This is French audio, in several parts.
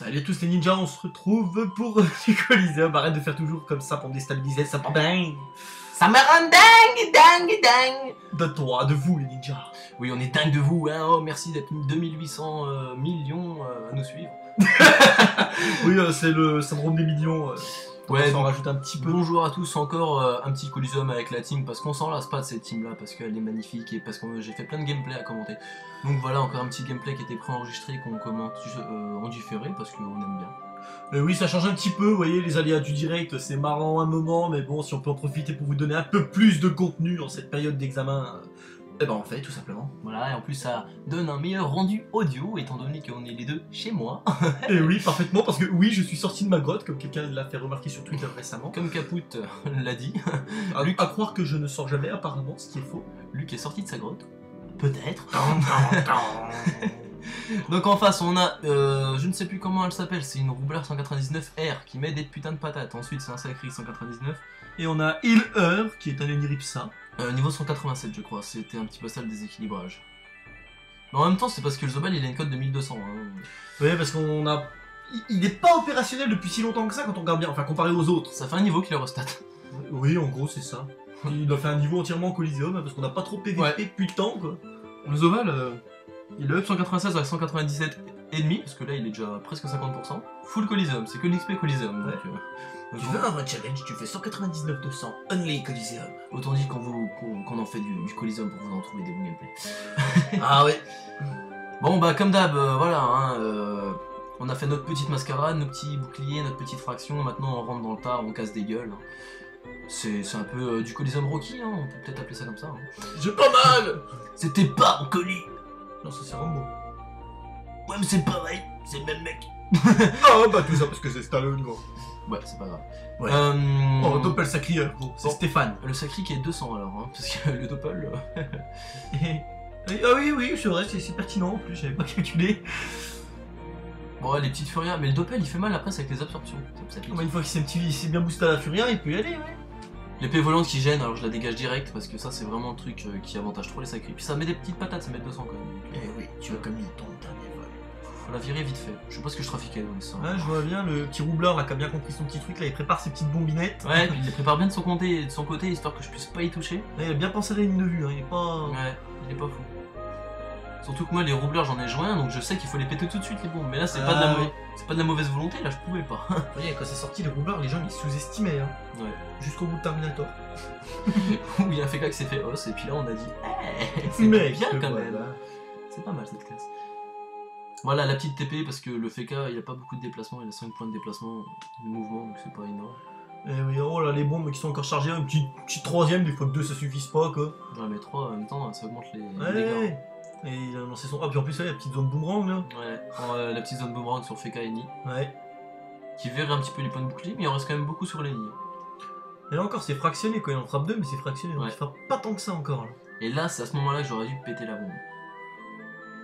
Salut à tous les ninjas, on se retrouve pour du Coliseum. Arrête de faire toujours comme ça pour me déstabiliser, ça part dingue. Ça me rend dingue. De toi, de vous les ninjas. Oui, on est dingue de vous, hein. Oh, merci d'être 2800 millions à nous suivre. Oui, c'est le syndrome des millions. Ouais, on rajoute un petit peu. Bonjour à tous, encore un petit Coliseum avec la team, parce qu'on s'en lasse pas de cette team là, parce qu'elle est magnifique et parce que j'ai fait plein de gameplay à commenter. Donc voilà, encore un petit gameplay qui était préenregistré qu'on commente en différé, parce qu'on aime bien. Oui, ça change un petit peu, vous voyez, les aléas du direct, c'est marrant un moment, mais bon, si on peut en profiter pour vous donner un peu plus de contenu en cette période d'examen, eh ben on fait tout simplement. Voilà, et en plus ça donne un meilleur rendu audio, étant donné qu'on est les deux chez moi. Et oui, parfaitement, parce que oui, je suis sorti de ma grotte, comme quelqu'un l'a fait remarquer sur Twitter récemment. Comme Caput l'a dit. Luc, à croire que je ne sors jamais, apparemment, ce qui est faux. Luc est sorti de sa grotte. Peut-être. Donc Donc en face on a, je ne sais plus comment elle s'appelle, c'est une Roubler 199R qui met des putains de patates. Ensuite c'est un Sacri 199. et on a Healer, qui est un Eniripsa. Niveau 187 je crois, c'était un petit peu ça le déséquilibrage. Mais en même temps c'est parce que le Zobal il a une cote de 1200. Hein. Oui, parce qu'on a... Il n'est pas opérationnel depuis si longtemps que ça quand on regarde bien, enfin comparé aux autres. Ça fait un niveau qu'il restat. Oui, en gros c'est ça. Il a fait un niveau entièrement Coliseum, parce qu'on n'a pas trop PVP depuis le temps, quoi. Le Zobal, il a up 196 à 197 et demi, parce que là il est déjà presque 50%. Full Coliseum, c'est que l'XP Coliseum. Ouais. Donc, Tu veux un vrai challenge, tu fais 199-200, only Coliseum. autant dit qu'on en fait du Coliseum pour vous en trouver des bons gameplays. Ah ouais. Bon bah comme d'hab, voilà, hein, on a fait notre petite mascarade, nos petits boucliers, notre petite fraction, maintenant on rentre dans le tas, on casse des gueules. C'est un peu du Coliseum Rocky, hein, on peut peut-être appeler ça comme ça. Hein. J'ai pas mal. C'était pas en colis. Non, ça c'est Rambo. Ouais mais c'est pareil, c'est le même mec. Ah bah tout ça parce que c'est Stallone, gros. Ouais, c'est pas grave. Ouais. Oh, Doppel Sacri, gros. C'est Bon. Stéphane. Le Sacri qui est 200 alors, hein, parce que le Doppel... Ah oui, c'est vrai, c'est pertinent en plus, j'avais pas calculé. Bon, ouais, les petites furias, mais le Doppel il fait mal après c'est avec les absorptions. Ça pique. Une fois qu'il s'est bien boosté à la Furia, il peut y aller, ouais. L'épée volante qui gêne, alors je la dégage direct parce que ça c'est vraiment le truc qui avantage trop les sacrés. Puis ça met des petites patates, ça met 200 quand même. Eh oui, tu vois comme il tombe dernier vol. Faut la virer vite fait. Je sais pas ce que je trafiquais dans les sangs. Ouais, je vois bien le petit roublard là qui a bien compris son petit truc là, il prépare ses petites bombinettes. Ouais, puis il les prépare bien de son côté histoire que je puisse pas y toucher. Ouais, il a bien pensé à la ligne de vue, hein. Il est pas... Ouais, il est pas fou. Surtout que moi les roubleurs j'en ai joint donc je sais qu'il faut les péter tout de suite les bombes. Mais là c'est pas de la mauvaise volonté, là je pouvais pas. Vous voyez, quand c'est sorti les roublards, les gens ils sous-estimaient, hein. Ouais. Jusqu'au bout de Terminator. Où il y a un FK qui s'est fait os et puis là on a dit c'est Mais bien quand voilà. même. C'est pas mal cette classe. Voilà la petite TP parce que le FK il a pas beaucoup de déplacement, il a 5 points de déplacement de mouvement donc c'est pas énorme. Et oui, oh là, les bombes qui sont encore chargées, une petite troisième, des fois que deux ça suffise pas quoi. Ouais mais 3 en même temps ça augmente les Ouais, dégâts. et il a lancé son... Ah puis en plus, ouais, la petite zone boomerang là. Ouais, la petite zone boomerang sur FK et Ni. Ouais. Qui verrait un petit peu les points de bouclier mais il en reste quand même beaucoup sur les Ni. Et là encore, c'est fractionné quoi, il en frappe deux, mais c'est fractionné, donc Ouais. il frappe pas tant que ça encore là. Et là c'est à ce moment là que j'aurais dû péter la bombe.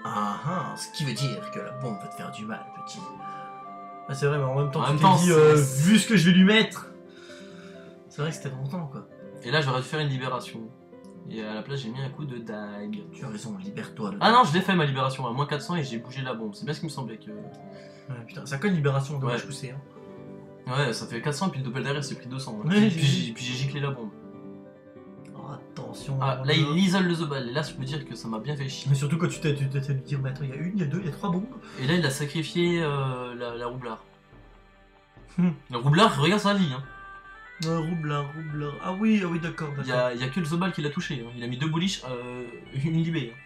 Ah, ce qui veut dire que la bombe va te faire du mal, petit. Ah, c'est vrai, mais en même temps, En tu même t'es temps, dit, c'est- vu ce que je vais lui mettre. C'est vrai que c'était longtemps quoi. Et là j'aurais dû faire une libération. Et à la place j'ai mis un coup de dague. Tu as raison, libère-toi. Ah non je l'ai fait ma libération à moins 400 et j'ai bougé la bombe. C'est bien ce qui me semblait que... Ouais, putain, ça colle libération, dommage Ouais. poussé. Hein. Ouais, ça fait 400 et puis le doppel derrière c'est pris 200. Hein. Ouais, Puis j'ai giclé la bombe. Oh, attention. Ah, là il isole le Zobal et là je peux dire que ça m'a bien fait chier. Mais surtout quand tu t'es lui dire, mais attends, il y a une, il y a deux, il y a trois bombes. Et là il a sacrifié la roublard. Hmm. La roublard regarde sa vie. Hein. Roublard. Ah oui, d'accord. Il y a que le Zobal qui l'a touché. Hein. Il a mis 2 bullish, une libé. Hein.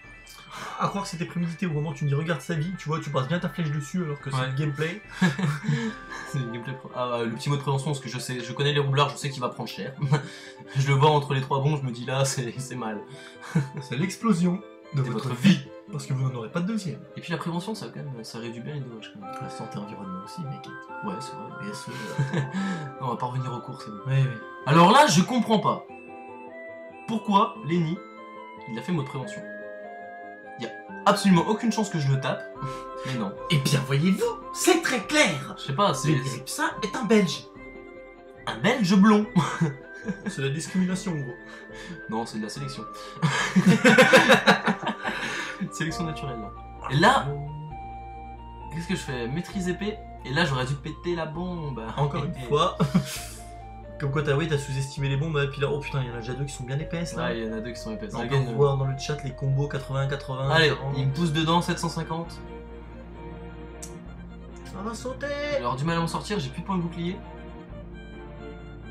À croire que c'était prémédité, au moment où tu me dis regarde sa vie, tu vois, tu passes bien ta flèche dessus alors que c'est Ouais. le gameplay. C'est le gameplay le petit mot de prévention parce que je connais les roublards, je sais qu'il va prendre cher. Je le vois entre les 3 bombes, je me dis là c'est mal. C'est l'explosion de C'est votre votre vie. Parce que vous n'en aurez pas de deuxième. Et puis la prévention ça quand même, ça réduit bien les dommages quand même. La santé environnement aussi, mec. Ouais c'est vrai. Bien sûr. Non, on va pas revenir au cours, c'est bon. Oui. Alors là, je comprends pas. Pourquoi Lenny, il a fait mode prévention? Il y a absolument aucune chance que je le tape. Mais non. Eh bien, voyez-vous, c'est très clair. Je sais pas, c'est Ça est un Belge. un Belge blond. C'est la discrimination, gros. Non, c'est de la sélection. Sélection naturelle là. Et là, qu'est-ce que je fais? Maîtrise épée. Et là, j'aurais dû péter la bombe. Encore une fois. Comme quoi, t'as sous-estimé les bombes, et puis là, oh putain, il y en a déjà deux qui sont bien épaisses là. Ouais, il y en a deux qui sont épaisses. On peut voir dans le chat les combos 80-80. Allez, 40. il me pousse dedans, 750. Ça va sauter. J'ai alors du mal à m'en sortir, j'ai plus de points de bouclier.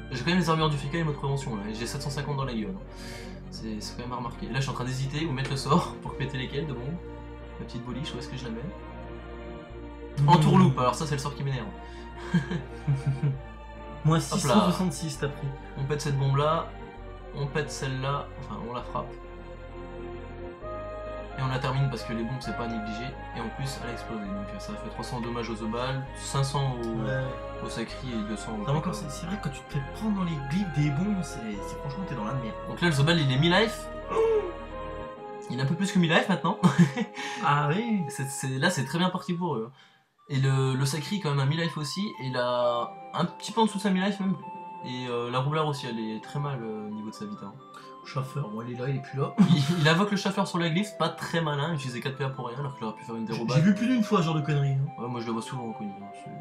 J'ai quand même les armures du fécal et mode prévention là, et j'ai 750 dans la gueule. C'est quand même à remarquer. Là, je suis en train d'hésiter où mettre le sort pour péter lesquels de bombes. La petite boliche, où est-ce que je la mets? En tourloupe, alors ça, c'est le sort qui m'énerve. Moins 666 t'as pris. On pète cette bombe là, on pète celle-là, enfin on la frappe. Et on la termine parce que les bombes c'est pas négligé. Et en plus elle a explosé. Donc ça fait 300 dommages aux obales, 500 au sacri et 200 au... Non, encore, c'est vrai que quand tu te fais prendre dans les glyphes des bombes, c'est franchement t'es dans la merde. Donc là le Zobal il est mi-life. Il est un peu plus que mi-life maintenant. Ah oui. Là c'est très bien parti pour eux. Et le Sacri quand même un mi-life aussi, et il a un petit peu en dessous de sa mi-life même. Et la roublard aussi, elle est très mal au niveau de sa vita. Chaffeur, bon il est là, il est plus là. il invoque le chaffeur sur la glyphe, pas très malin, il utilisait 4 PA pour rien alors qu'il aurait pu faire une dérobade. J'ai vu plus d'une fois ce genre de conneries. Hein. Ouais, moi je le vois souvent en connu,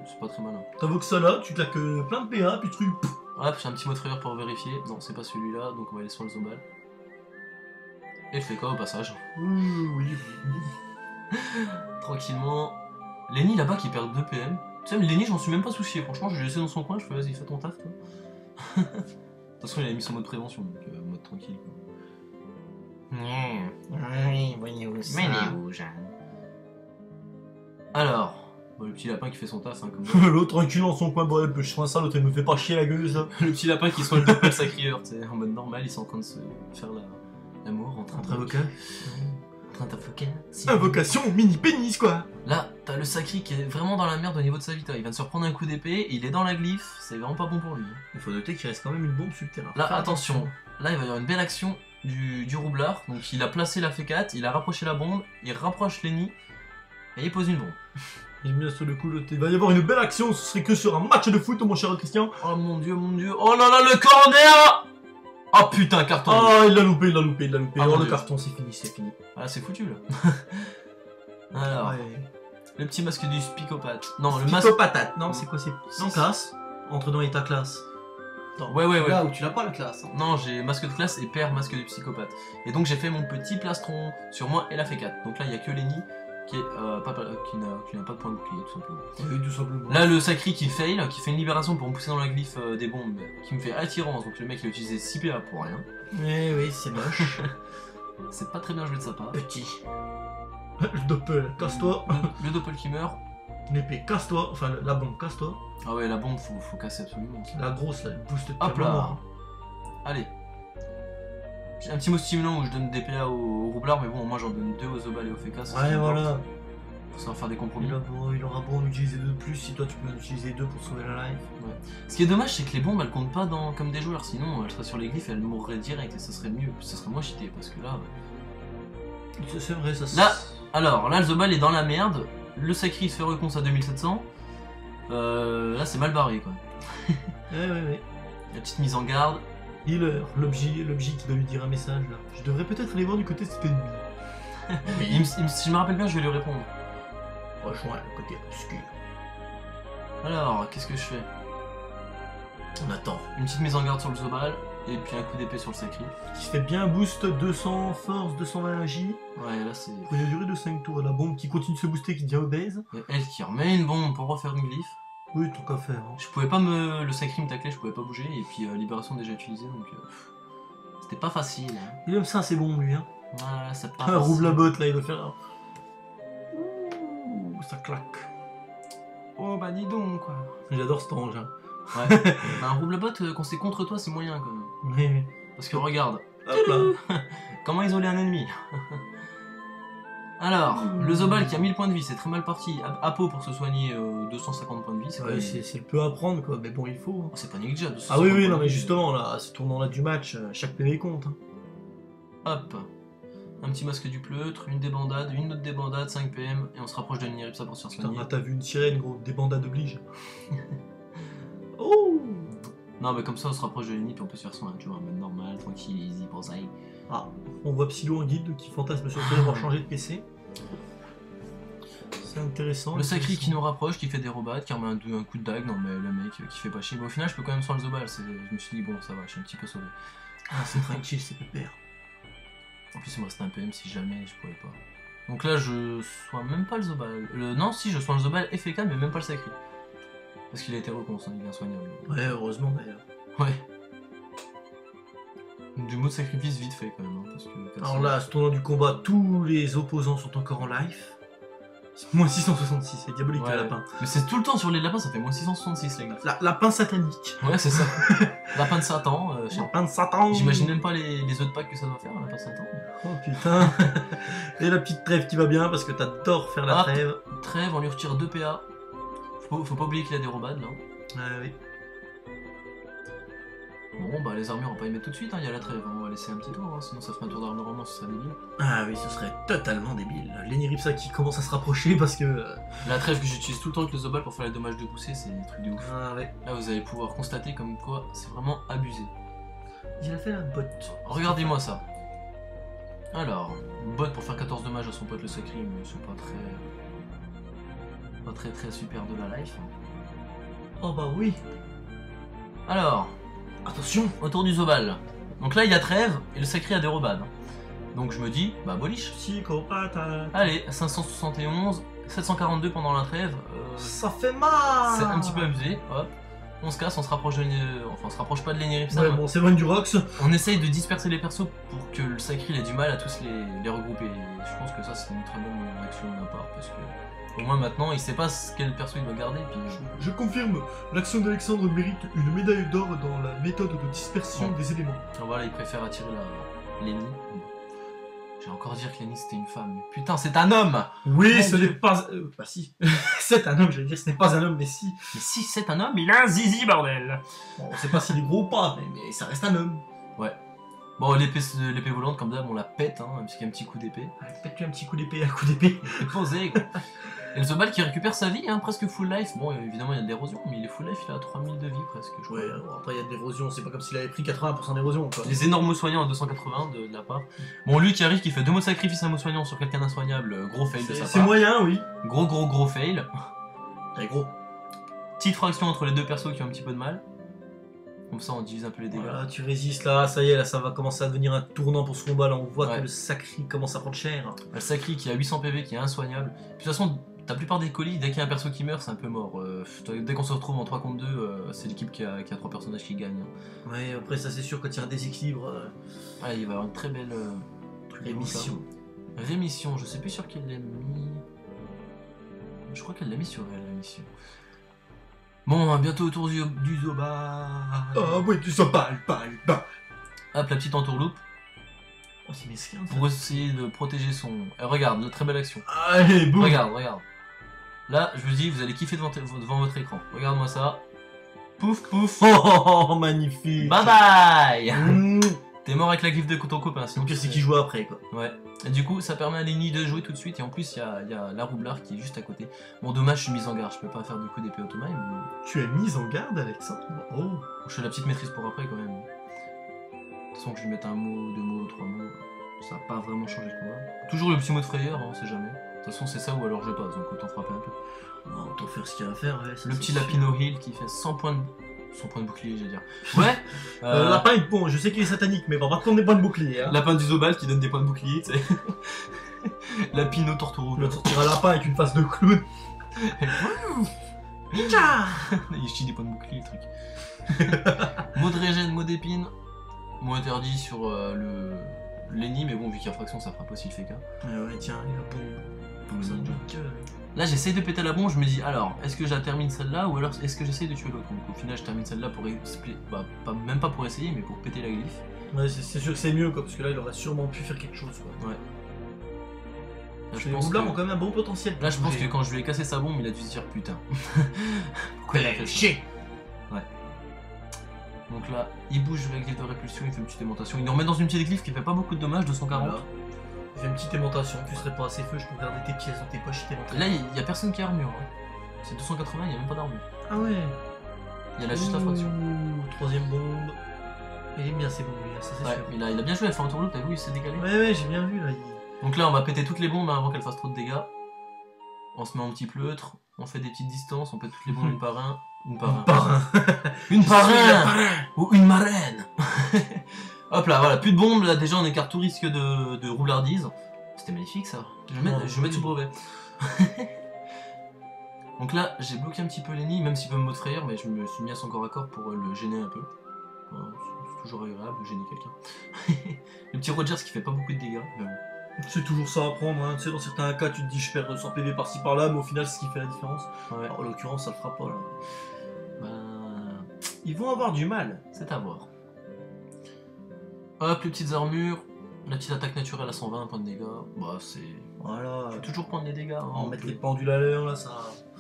c'est pas très malin. T'invoques ça là, tu claques plein de PA, puis tu... Hop, j'ai un petit mot de frayeur pour vérifier. Non, c'est pas celui-là, donc on va aller sur le Zobal. Et je fais quoi au passage? Oui. Tranquillement. Lenny là-bas qui perd 2 PM. Tu sais, Lenny, j'en suis même pas soucié. Franchement, je l'ai laissé dans son coin, je fais vas-y, fais ton taf, toi. De toute façon, il a mis son mode prévention, donc mode tranquille. Oui, voyez-vous ça. Alors, bon, le petit lapin qui fait son taf, hein, comme L'autre tranquille dans son coin, bon, je prends ça, l'autre il me fait pas chier la gueule, ça. le petit lapin qui soit le doppel sacrieur, tu sais, en mode normal, ils sont en train de se faire l'amour en train Invoquer. Invocation. Invocation mini pénis quoi. Là, t'as le Sacri qui est vraiment dans la merde au niveau de sa vita. Il vient de se reprendre un coup d'épée, il est dans la glyphe, c'est vraiment pas bon pour lui. Il faut noter qu'il reste quand même une bombe sur le terrain. Là, attention, là il va y avoir une belle action du roublard. Donc il a placé la F4, il a rapproché la bombe, il rapproche Lenny et il pose une bombe. J'ai mis sur le coup, il va y avoir une belle action, ce serait que sur un match de foot, mon cher Christian. Oh mon dieu, oh là là, le corner. Oh putain, carton. Ah, il l'a loupé. Ah, oh, mon le Dieu. carton, c'est fini. Ah, c'est foutu là. Alors, Ouais. le petit masque du spicopathe. Non, le Masque masque. patate. Non, c'est quoi, c'est non, classe. Entre dans ta classe. Ouais. Là où tu l'as pas la classe. Hein. Non, j'ai masque de classe et père masque du psychopathe. Et donc j'ai fait mon petit plastron sur moi et la F4. Donc là, il n'y a que Lenny qui n'a pas de point de bouclier, tout simplement. Oui, tout simplement. Là, le Sacri qui fail, qui fait une libération pour me pousser dans la glyphe des bombes, qui me fait attirance. Donc le mec, il a utilisé 6 PA pour rien. Oui, c'est moche. C'est pas très bien joué de sa part. Petit. Le doppel, casse-toi. Le doppel qui meurt. L'épée, casse-toi. Enfin, la bombe, casse-toi. Ah ouais, la bombe, faut casser absolument. La grosse, là, le boost de Hop câble là. noir. Allez. J'ai un petit mot stimulant où je donne des PA au roublard, mais bon, moi j'en donne 2 aux Zobal et au Feka. Ouais, voilà. Faut savoir faire des compromis. Il aura beau en utiliser 2 de plus, si toi tu peux en utiliser 2 pour sauver la life. Ce qui est dommage, c'est que les bombes elles comptent pas comme des joueurs, sinon elles seraient sur les glyphes et elles mourraient direct et ça serait mieux, ça serait moins cheaté parce que là. C'est vrai, ça. Là, alors, là le Zobal est dans la merde, le Sacri se fait reconce à 2700. Là c'est mal barré quoi. Ouais. La petite mise en garde. Healer, l'objet qui doit lui dire un message là. Je devrais peut-être aller voir du côté de cet ennemi. Si je me rappelle bien, je vais lui répondre. Rejoins le côté obscur. Alors, qu'est-ce que je fais? On attend. Une petite mise en garde sur le Zobal et puis un coup d'épée sur le Sacri. Qui se fait bien boost 200 force, 220 magie. Ouais, là c'est. Pour une durée de 5 tours. La bombe qui continue de se booster, qui devient obèse. Il y a elle qui remet une bombe pour refaire une glyphe. Oui, tant qu'à faire. Hein. Je pouvais pas le Sacri me tacler, je pouvais pas bouger, et puis libération déjà utilisée, donc c'était pas facile. Hein. Il aime ça, c'est bon lui. Hein. Voilà, c'est pas Ah, facile. rouvre la botte là, il va faire. Ouh, ça claque. Oh bah dis donc quoi. J'adore cet ange. Hein. Ouais. Bah, un rouble bot quand c'est contre toi c'est moyen quand même. Oui. Parce que regarde, Hop là. comment isoler un ennemi. Alors, le Zobal qui a 1000 points de vie, c'est très mal parti. Apo pour se soigner 250 points de vie, c'est Ouais, c'est le peu à prendre quoi, mais bon, il faut. Hein. c'est pas négligeable. Ah oui, 250 non, points de mais vie. justement, là, à ce tournant-là du match, chaque PV compte. Hein. Hop. Un petit masque du pleutre, une débandade, une autre débandade, 5 PM, et on se rapproche de l'Iniripsa pour se faire Putain, soigner. ah, t'as vu une sirène, gros, des bandades oblige. Oh. Non, mais comme ça on se rapproche de l'ennemi puis on peut se faire soin, tu vois, en mode normal, tranquille, easy pour ça. Ah, on voit Psylo en guide qui fantasme sur le fait d'avoir changé de PC. c'est intéressant. Le sacré qui nous rapproche, qui fait des robades, qui remet un coup de dague. Non mais le mec qui fait pas chier. Mais au final je peux quand même soigner le Zobal. Je me suis dit bon ça va, je suis un petit peu sauvé. Ah, c'est tranquille, c'est pépère. En plus il me reste un PM si jamais je pouvais pas. Donc là je soigne même pas le Zobal. Non si je soigne le Zobal FK mais même pas le sacré. Parce qu'il a été recon, il est insoignable. Ouais, heureusement d'ailleurs. Ouais. Du mot de sacrifice vite fait quand même. Hein, parce que, Alors là, à ce tournoi du combat, tous les opposants sont encore en live. Moins 666, c'est diabolique ouais, le lapin. Mais c'est tout le temps sur les lapins, ça fait moins 666 les gars. Lapin satanique. Ouais, c'est ça. Lapin de Satan. Lapin de Satan. J'imagine même pas les autres packs que ça doit faire, lapin de Satan. Oh putain. Et la petite trêve qui va bien parce que t'adores faire la trêve. Trêve, on lui retire 2 PA. Faut pas oublier qu'il a des robades là. Oui. Bon bah les armures on va pas y mettre tout de suite, hein. Il y a la trêve, hein. On va laisser un petit tour, hein. Sinon ça ferait un tour d'armure en ce serait débile. Ah oui, ce serait totalement débile. Lenny Ripsa qui commence à se rapprocher parce que... La trêve que j'utilise tout le temps avec le Zobal pour faire les dommages de poussée, c'est des trucs de ouf. Ah ouais. Là vous allez pouvoir constater comme quoi c'est vraiment abusé. Il a fait la botte. Regardez-moi ça. Alors, bot pour faire 14 dommages à son pote le sacré, mais c'est pas très super de la life. Oh bah oui. Alors, attention, autour du Zobal. Donc là il y a trêve et le sacré a des robades. Donc je me dis, bah boliche. Psychopathe. Allez, 571, 742 pendant la trêve. Ça fait mal. C'est un petit peu abusé, hop. On se casse, on se rapproche de enfin on se rapproche pas de Lenny Ripsa. Ouais bon, c'est loin du Rox. On essaye de disperser les persos pour que le sacré il ait du mal à tous les regrouper. Et je pense que ça c'est une très bonne action de ma part parce que au moins maintenant il sait pas quel perso il doit garder. Puis... Je confirme, l'action d'Alexandre mérite une médaille d'or dans la méthode de dispersion des éléments. Voilà, il préfère attirer Lenny. J'ai encore dire que Lenny c'était une femme. Mais putain, c'est un homme. Oui, ce n'est pas... bah si. C'est un homme, j'allais dire ce n'est pas un homme, mais si. Mais si c'est un homme, il a un zizi, bordel. Bon, on sait pas s'il est gros ou pas, mais ça reste un homme. Ouais. Bon, l'épée volante, comme d'hab, on la pète, hein, parce qu'il y a un petit coup d'épée. Pète-lui un petit coup d'épée, un coup d'épée. C'est posé, quoi. Et le Zobal qui récupère sa vie, hein, presque full life. Bon, évidemment, il y a de l'érosion, mais il est full life, il a 3000 de vie presque, je crois. Ouais, alors après, il y a de l'érosion, c'est pas comme s'il avait pris 80% d'érosion, quoi. Les énormes mots soignants à 280 de la part. Bon, lui qui arrive, qui fait 2 mots de sacrifice à un mot soignant sur quelqu'un d'insoignable, gros fail de sa part. C'est moyen, oui. Gros fail. Très gros. Petite fraction entre les deux persos qui ont un petit peu de mal. Comme ça, on divise un peu les dégâts. Voilà, tu résistes là, ça y est, là, ça va commencer à devenir un tournant pour ce combat. Là, on voit que le sacré commence à prendre cher. Le sacré qui a 800 PV, qui est insoignable. Puis, de toute façon, la plupart des colis, dès qu'il y a un perso qui meurt, c'est un peu mort. Dès qu'on se retrouve en 3 contre 2, c'est l'équipe qui a 3 personnages qui gagnent. Ouais, après, ça c'est sûr, quand il y a un déséquilibre. Ah, il va y avoir une très belle rémission. Rémission, je sais plus sur qui elle l'a mis. Je crois qu'elle l'a mis sur elle, la mission. Bon, bientôt autour du Zobal. Ah oui, du Zobal, bah. Hop, la petite entourloupe. Oh, c'est mesquin. Pour essayer de protéger son... regarde, très belle action. Allez, boum. Regarde. Là, je vous dis, vous allez kiffer devant votre écran. Regarde-moi ça. Pouf, pouf. Oh, magnifique. Bye bye. T'es mort avec la gifle de ton copain. Sinon, pire, c'est qui joue après, quoi. Ouais. Et du coup, ça permet à Lenny de jouer tout de suite. Et en plus, il y a la roublard qui est juste à côté. Bon, dommage, je suis mise en garde. Je peux pas faire de coup d'épée automate. Mais... Tu es mise en garde, Alexandre? Oh. Je fais la petite maîtrise pour après, quand même. De toute façon, que je lui mette un mot, 2 mots, 3 mots, ça va pas vraiment changer le combat. Toujours le petit mot de frayeur, hein, on sait jamais. De toute façon, c'est ça ou alors je passe, donc autant frapper un peu. Oh, autant faire ce qu'il y a à faire, ouais. Le petit Lapino Hill qui fait 100 points de bouclier, j'allais dire. Ouais. Lapin, bon, je sais qu'il est satanique, mais on va pas prendre des points de bouclier. Hein. Lapin du Zobal qui donne des points de bouclier, tu sais. Lapino Tortoro. Il va sortir un lapin avec une face de clown. Ninja. Il chie des points de bouclier, le truc. Mot de régène, mot d'épine. Mot interdit sur le Lenny, mais bon, vu qu'il y a fraction, ça fera pas aussi le FK. Ouais, tiens, il va bon. Là, j'essaye de péter la bombe, je me dis, alors, est-ce que je la termine celle-là, ou alors est-ce que j'essaye de tuer l'autre? Donc au final, je termine celle-là pour même pas pour essayer, mais pour péter la glyphe. Ouais, c'est sûr que c'est mieux, quoi, parce que là, il aurait sûrement pu faire quelque chose, quoi. Ouais. Là, les roublard ont quand même un bon potentiel. Là, je pense que quand je lui ai cassé sa bombe, il a dû se dire, putain. Pourquoi il a fait chier? Ouais. Donc là, il bouge la glyphe de répulsion, il fait une petite aimantation. Il nous remet dans une petite glyphe qui fait pas beaucoup de dommages, 240. Voilà. Il fait une petite aimantation, tu serais pas assez feu, je peux regarder tes pièces dans tes poches, t'aimantes. Là, il y a personne qui a armure. Hein. C'est 280, il y a même pas d'armure. Ah ouais. Il y a là juste la fraction. Troisième bombe. Il est bien, c'est bon, ça c'est sûr. Il a bien joué, elle fait un tour t'as vu, il s'est décalé. Ouais, j'ai bien vu là. Donc là, on va péter toutes les bombes avant qu'elles fassent trop de dégâts. On se met en petit pleutre, on fait des petites distances, on pète toutes les bombes une par un. Une par un. Parrain. Une par un ou une marraine. Hop là, voilà, plus de bombes, là déjà on écarte tout risque de roublardise. C'était magnifique ça. Je vais mettre sur le brevet. Donc là, j'ai bloqué un petit peu Lenny, même s'il peut me frayeur, mais je me suis mis à son corps à corps pour le gêner un peu. Voilà, c'est toujours agréable de gêner quelqu'un. Le petit Rogers qui fait pas beaucoup de dégâts. Mais bon. C'est toujours ça à prendre, hein. Tu sais, dans certains cas, tu te dis je perds 100 PV par-ci par-là, mais au final, c'est ce qui fait la différence. Ouais. Alors, en l'occurrence, ça le fera pas là. Ben, Ils vont avoir du mal. c'est à voir. Hop, les petites armures. La petite attaque naturelle à 120 points de dégâts. Bah, c'est. Voilà. Faut toujours prendre des dégâts. Hein, On va mettre les pendules à l'heure là, ça.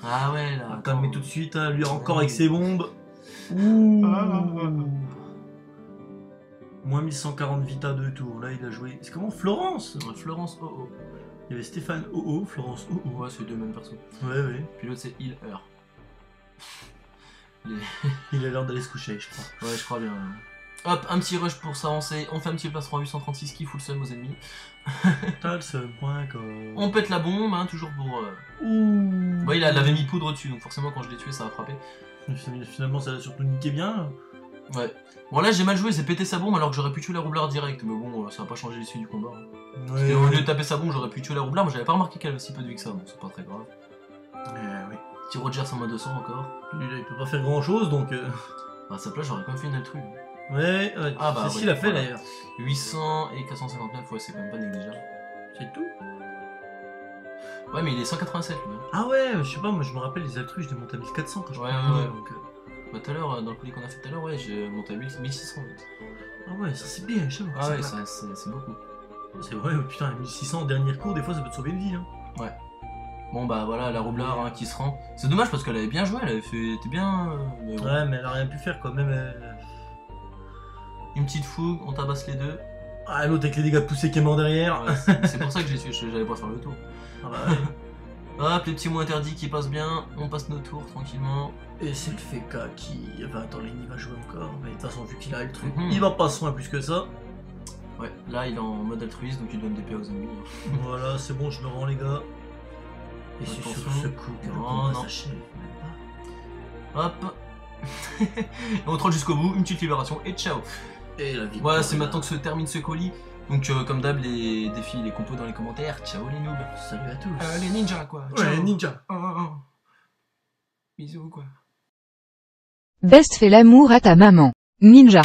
Ah ouais, là. On va attends. calmer tout de suite, hein. Lui encore avec ses bombes. Ouh. Moins 1140 vita de tour. Là, il a joué. C'est comment Florence? Florence OO. Il y avait Stéphane OO, Florence OO. Ouais, c'est les deux mêmes persos. Ouais, ouais. Puis l'autre, c'est Heal Her. Il a l'air d'aller se coucher, je crois. Ouais, je crois bien. Hop, un petit rush pour s'avancer. On fait un petit placement 836 qui fout le seum aux ennemis. Talsum.com. On pète la bombe, hein, toujours pour. Ouh. Ouais, il avait mis poudre dessus, donc forcément, quand je l'ai tué, ça a frappé. Finalement, ça a surtout niqué bien. Ouais. Bon, là, j'ai mal joué, c'est pété sa bombe alors que j'aurais pu tuer la roublarde direct. Mais bon, ça a pas changé l'issue du combat. Hein. Parce que, au lieu de taper sa bombe, j'aurais pu tuer la roublarde, mais j'avais pas remarqué qu'elle avait si peu de vie que ça. Bon, c'est pas très grave. Oui. Petit Rogers en mode 200 encore. Lui, là, il peut pas faire grand chose donc. À sa place, j'aurais quand même fait une intrus. Ouais, Ah bah, c'est ce oui, qu'il a fait voilà. d'ailleurs. 800 et 459, ouais, c'est quand même pas négligeable. C'est tout. Ouais, mais il est 187 lui. Hein. Ah ouais, je sais pas, moi je me rappelle les altrus, je les monte à 1400 quand je Ouais, prends ouais. donc, Bah, tout à l'heure, dans le colis qu'on a fait tout à l'heure, ouais, j'ai monté à 1600. Ah ouais, ça c'est bien, je sais pas. Ah ouais, c'est c'est beaucoup. C'est vrai, putain, 1600 dernier cours, des fois ça peut te sauver une vie. Hein. Ouais. Bon bah voilà, la roublard hein, qui se rend. C'est dommage parce qu'elle avait bien joué, elle avait fait. Était bien. Mais bon. Ouais, mais elle a rien pu faire quoi, même. Une petite fougue, on tabasse les deux. Ah, l'autre avec les dégâts de poussée qui est mort derrière. Ouais, c'est pour ça que j'ai tué, j'allais pas faire le tour. Ah bah ouais. Hop, les petits mots interdits qui passent bien, on passe nos tours tranquillement. Et c'est le FK qui. Enfin, attends, Lenny va jouer encore, mais de toute façon, vu qu'il a le truc, Mhm. il va pas soin plus que ça. Ouais, là il est en mode altruiste donc il donne des PA aux ennemis. Voilà, c'est bon, je me rends les gars. Et c'est sur Attention. ce coup que le Non, combat non. s'achève. Hop. On troll jusqu'au bout, une petite libération et ciao. Et la vie. Voilà, c'est maintenant que se termine ce colis. Donc comme d'hab, les défis, les compos dans les commentaires. Ciao les noobs. Salut à tous. Les ninjas quoi. Ouais, ninja. Bisous quoi. Best fait l'amour à ta maman. Ninja.